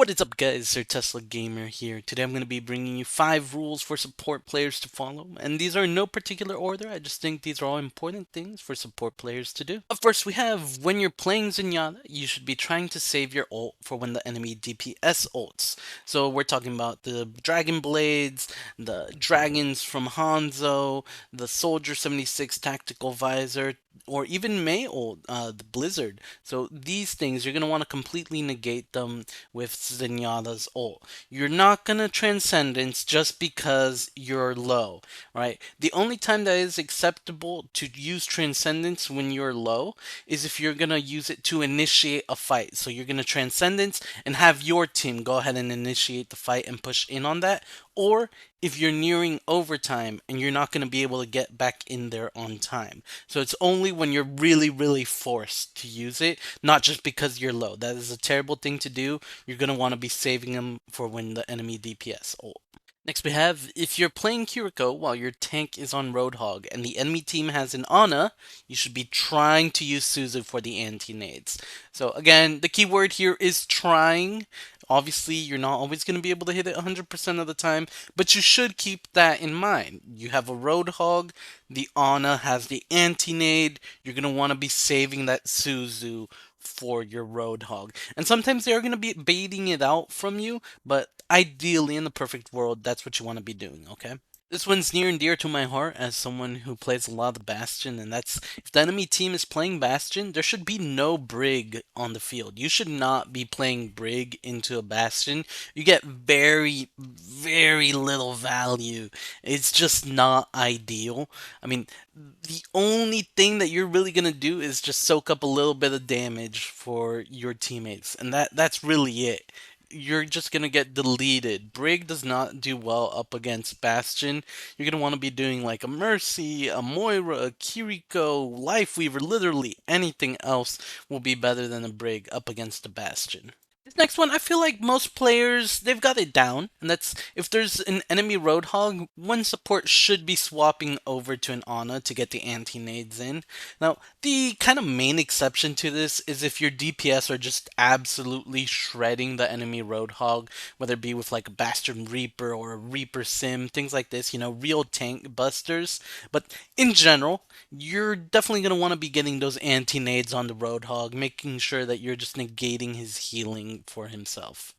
What is up, guys? Sir Tesla Gamer here. Today I'm going to be bringing you 5 rules for support players to follow, and these are in no particular order. I just think these are all important things for support players to do. First, we have when you're playing Zenyatta, you should be trying to save your ult for when the enemy DPS ults. So we're talking about the Dragon Blades, the Dragons from Hanzo, the Soldier 76 Tactical Visor, or even May ult, the Blizzard. So these things, you're going to want to completely negate them with Zenyatta's ult. You're not gonna Transcendence just because you're low, right? The only time that is acceptable to use Transcendence when you're low is if you're gonna use it to initiate a fight. So you're gonna Transcendence and have your team go ahead and initiate the fight and push in on that, or if you're nearing overtime and you're not going to be able to get back in there on time. So it's only when you're really, really forced to use it, not just because you're low. That is a terrible thing to do. You're going to want to be saving them for when the enemy DPS ult. Next we have, if you're playing Kiriko while your tank is on Roadhog and the enemy team has an Ana, you should be trying to use Suzu for the anti-nades. So again, the key word here is trying. Obviously, you're not always going to be able to hit it 100% of the time, but you should keep that in mind. You have a Roadhog, the Ana has the anti-nade, you're going to want to be saving that Suzu for your Roadhog. And sometimes they're going to be baiting it out from you, but ideally, in the perfect world, that's what you want to be doing, okay? This one's near and dear to my heart as someone who plays a lot of Bastion, and that's if the enemy team is playing Bastion, there should be no Brig on the field. You should not be playing Brig into a Bastion. You get very, very little value. It's just not ideal. I mean, the only thing that you're really gonna do is just soak up a little bit of damage for your teammates, and that's really it. You're just gonna get deleted. Brig does not do well up against Bastion. You're gonna want to be doing like a Mercy, a Moira, a Kiriko, Lifeweaver, literally anything else will be better than a Brig up against a Bastion. This next one, I feel like most players, they've got it down, and that's if there's an enemy Roadhog, one support should be swapping over to an Ana to get the anti-nades in. Now, the kind of main exception to this is if your DPS are just absolutely shredding the enemy Roadhog, whether it be with like a Bastion Reaper or a Reaper Sim, things like this, real tank busters. But in general, you're definitely going to want to be getting those anti-nades on the Roadhog, making sure that you're just negating his healing for himself.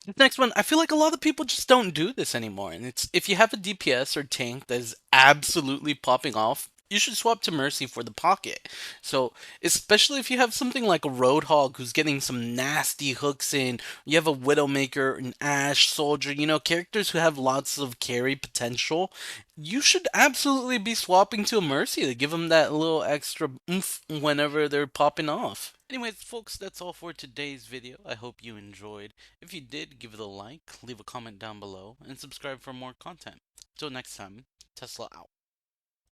This next one, I feel like a lot of people just don't do this anymore. And it's if you have a DPS or tank that is absolutely popping off, you should swap to Mercy for the pocket. So, especially if you have something like a Roadhog who's getting some nasty hooks in, you have a Widowmaker, an Ashe, Soldier, characters who have lots of carry potential, you should absolutely be swapping to a Mercy to give them that little extra oomph whenever they're popping off. Anyways, folks, that's all for today's video. I hope you enjoyed. If you did, give it a like, leave a comment down below, and subscribe for more content. Till next time, Tesla out.